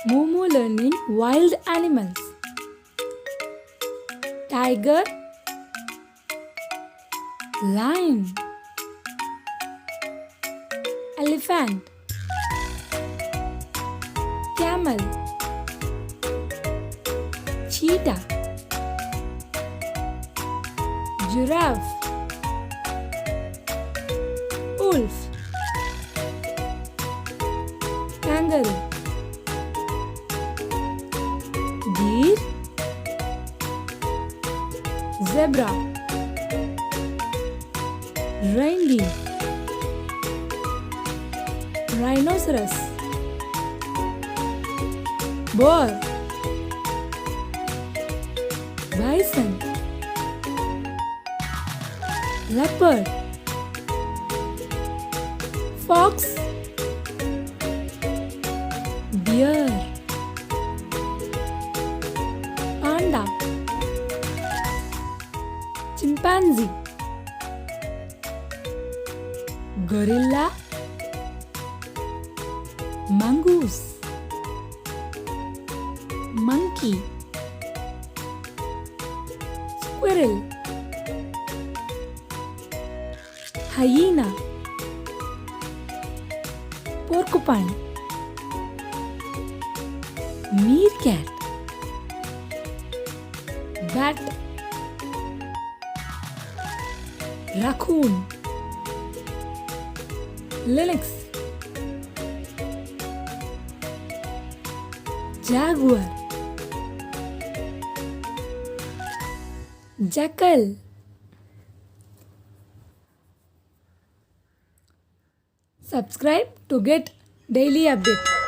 MooMoo learning wild animals. Tiger, lion, elephant, camel, cheetah, giraffe, wolf, kangaroo, deer, zebra, reindeer, rhinoceros, boar, bison, leopard, fox, deer, panda, chimpanzee, gorilla, mongoose, monkey, squirrel, hyena, porcupine, meerkat, bat, raccoon, lynx, jaguar, jackal. Subscribe to get daily update.